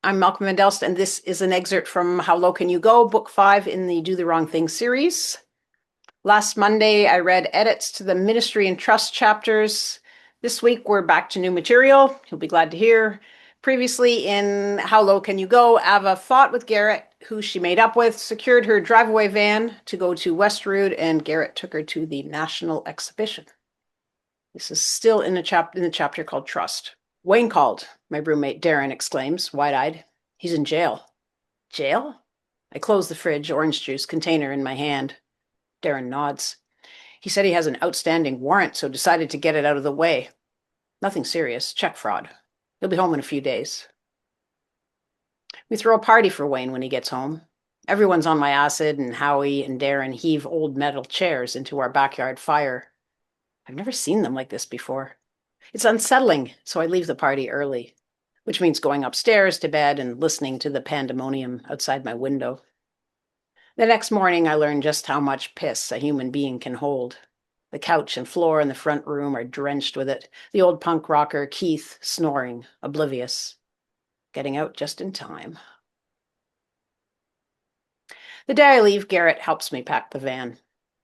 I'm Malcolm Mandelst, and this is an excerpt from How Low Can You Go, Book 5 in the Do the Wrong Thing series. Last Monday, I read edits to the Ministry and Trust chapters. This week, we're back to new material. You'll be glad to hear. Previously in How Low Can You Go, Ava fought with Garrett, who she made up with, secured her drive-away van to go to Westwood, and Garrett took her to the National Exhibition. This is still in the chapter called Trust. Wayne called, my roommate Darren exclaims, wide-eyed. He's in jail. Jail? I close the fridge, orange juice container in my hand. Darren nods. He said he has an outstanding warrant, so decided to get it out of the way. Nothing serious, check fraud. He'll be home in a few days. We throw a party for Wayne when he gets home. Everyone's on my acid, and Howie and Darren heave old metal chairs into our backyard fire. I've never seen them like this before. It's unsettling, so I leave the party early, which means going upstairs to bed and listening to the pandemonium outside my window. The next morning, I learn just how much piss a human being can hold. The couch and floor in the front room are drenched with it, the old punk rocker Keith snoring, oblivious. Getting out just in time. The day I leave, Garrett helps me pack the van.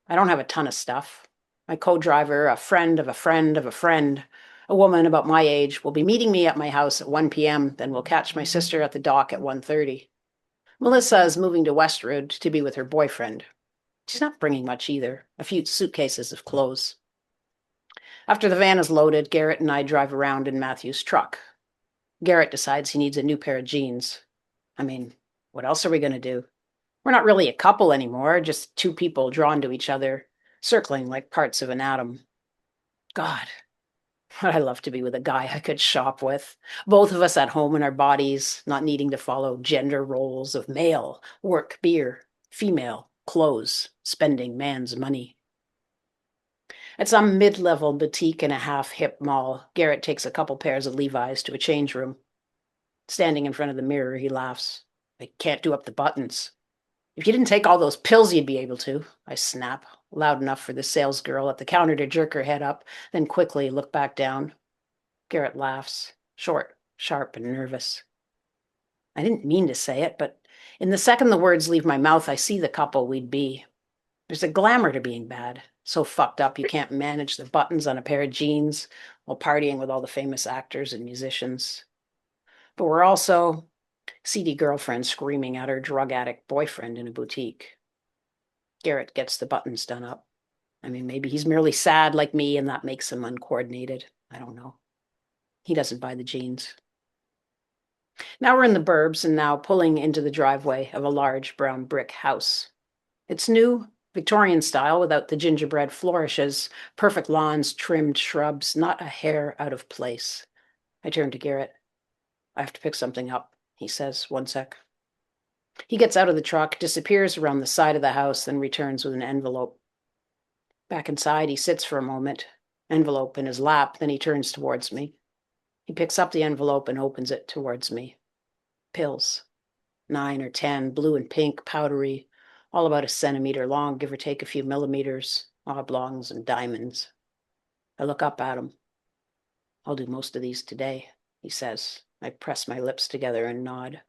I don't have a ton of stuff. My co-driver, a friend of a friend of a friend, a woman about my age, will be meeting me at my house at 1 p.m., then we'll catch my sister at the dock at 1:30. Melissa is moving to Westwood to be with her boyfriend. She's not bringing much either, a few suitcases of clothes. After the van is loaded, Garrett and I drive around in Matthew's truck. Garrett decides he needs a new pair of jeans. I mean, what else are we going to do? We're not really a couple anymore, just two people drawn to each other, circling like parts of an atom. God, I'd love to be with a guy I could shop with. Both of us at home in our bodies, not needing to follow gender roles of male, work, beer, female, clothes, spending man's money. At some mid-level boutique in a half-hip mall, Garrett takes a couple pairs of Levi's to a change room. Standing in front of the mirror, he laughs. I can't do up the buttons. If you didn't take all those pills, you'd be able to, I snap, loud enough for the salesgirl at the counter to jerk her head up, then quickly look back down. Garrett laughs, short, sharp, and nervous. I didn't mean to say it, but in the second the words leave my mouth, I see the couple we'd be. There's a glamour to being bad, so fucked up you can't manage the buttons on a pair of jeans while partying with all the famous actors and musicians. But we're also seedy girlfriend screaming at her drug addict boyfriend in a boutique. Garrett gets the buttons done up. I mean, maybe he's merely sad like me and that makes him uncoordinated. I don't know. He doesn't buy the jeans. Now we're in the burbs and now pulling into the driveway of a large brown brick house. It's new, Victorian style without the gingerbread flourishes, perfect lawns, trimmed shrubs, not a hair out of place. I turn to Garrett. I have to pick something up, he says, 1 sec. He gets out of the truck, disappears around the side of the house, then returns with an envelope. Back inside, he sits for a moment, envelope in his lap, then he turns towards me. He picks up the envelope and opens it towards me. Pills. 9 or 10, blue and pink, powdery, all about a centimeter long, give or take a few millimeters, oblongs and diamonds. I look up at him. I'll do most of these today, he says. I press my lips together and nod.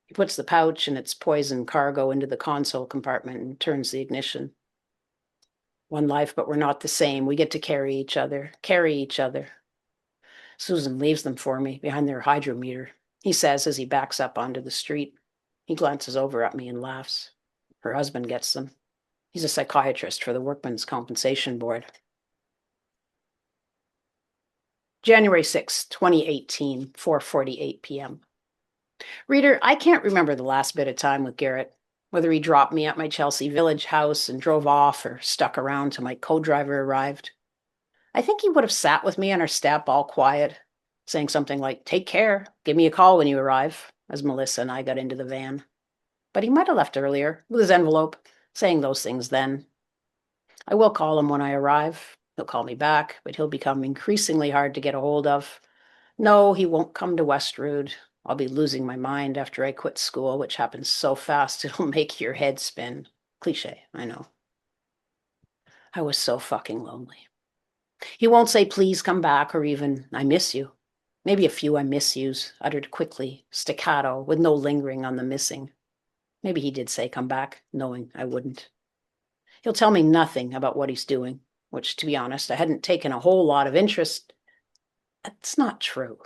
He puts the pouch and its poison cargo into the console compartment and turns the ignition. One life, but we're not the same. We get to carry each other. Susan leaves them for me behind their hydrometer, he says as he backs up onto the street. He glances over at me and laughs. Her husband gets them. He's a psychiatrist for the Workmen's Compensation Board. January 6, 2018, 4:48 p.m. Reader, I can't remember the last bit of time with Garrett, whether he dropped me at my Chelsea Village house and drove off or stuck around till my co-driver arrived. I think he would have sat with me on our step all quiet, saying something like, take care, give me a call when you arrive, as Melissa and I got into the van. But he might have left earlier, with his envelope, saying those things then. I will call him when I arrive. He'll call me back, but he'll become increasingly hard to get a hold of. No, he won't come to Westwood. I'll be losing my mind after I quit school, which happens so fast it'll make your head spin. Cliché, I know. I was so fucking lonely. He won't say, please come back, or even, I miss you. Maybe a few I misuse, uttered quickly, staccato, with no lingering on the missing. Maybe he did say come back, knowing I wouldn't. He'll tell me nothing about what he's doing, which, to be honest, I hadn't taken a whole lot of interest. That's not true.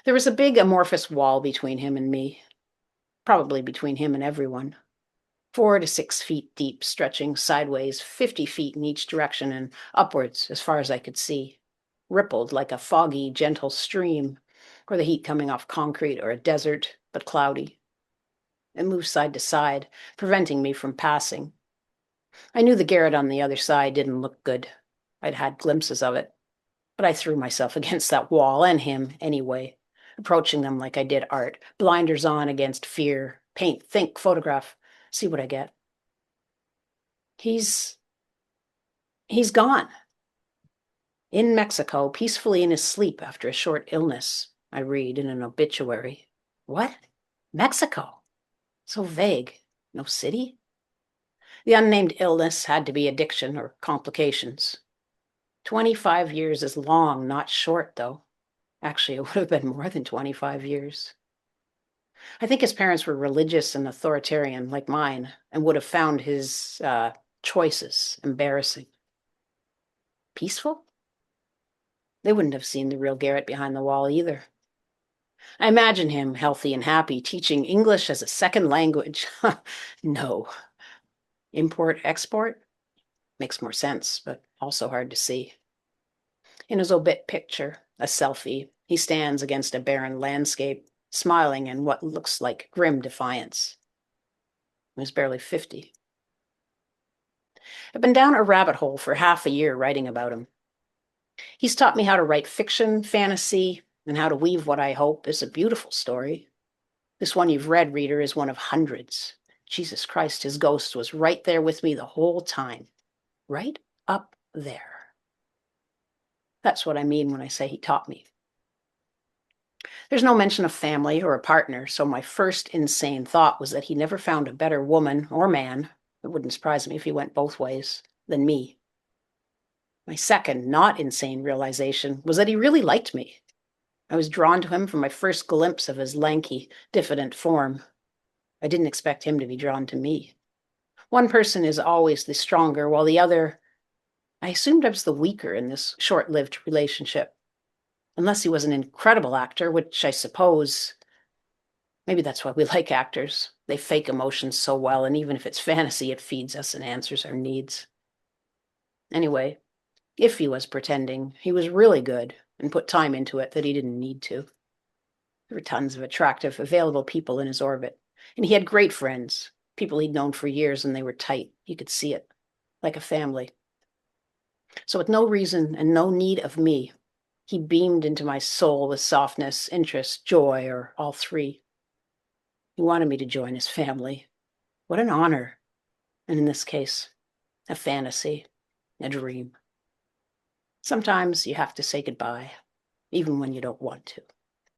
There was a big amorphous wall between him and me, probably between him and everyone. 4 to 6 feet deep, stretching sideways 50 feet in each direction and upwards as far as I could see, rippled like a foggy, gentle stream, or the heat coming off concrete or a desert, but cloudy. It moved side to side, preventing me from passing. I knew the Garrett on the other side didn't look good. I'd had glimpses of it, but I threw myself against that wall and him anyway, approaching them like I did art, blinders on against fear, paint, think, photograph, see what I get. He's gone. In Mexico, peacefully in his sleep after a short illness, I read in an obituary. What? Mexico? So vague. No city? The unnamed illness had to be addiction or complications. 25 years is long, not short, though. Actually, it would have been more than 25 years. I think his parents were religious and authoritarian, like mine, and would have found his choices embarrassing. Peaceful? They wouldn't have seen the real Garrett behind the wall either. I imagine him healthy and happy, teaching English as a second language. No. Import, export? Makes more sense, but also hard to see. In his obit picture, a selfie, he stands against a barren landscape, smiling in what looks like grim defiance. He was barely 50. I've been down a rabbit hole for half a year writing about him. He's taught me how to write fiction, fantasy, and how to weave what I hope is a beautiful story. This one you've read, reader, is one of hundreds. Jesus Christ, his ghost was right there with me the whole time. Right up there. That's what I mean when I say he taught me. There's no mention of family or a partner, so my first insane thought was that he never found a better woman or man, it wouldn't surprise me if he went both ways, than me. My second, not insane realization was that he really liked me. I was drawn to him from my first glimpse of his lanky, diffident form. I didn't expect him to be drawn to me. One person is always the stronger, while the other... I assumed I was the weaker in this short-lived relationship. Unless he was an incredible actor, which I suppose... Maybe that's why we like actors. They fake emotions so well, and even if it's fantasy, it feeds us and answers our needs. Anyway, if he was pretending, he was really good and put time into it that he didn't need to. There were tons of attractive, available people in his orbit, and he had great friends, people he'd known for years, and they were tight. You could see it, like a family. So with no reason and no need of me, he beamed into my soul with softness, interest, joy, or all three. He wanted me to join his family. What an honor. And in this case, a fantasy, a dream. Sometimes you have to say goodbye, even when you don't want to.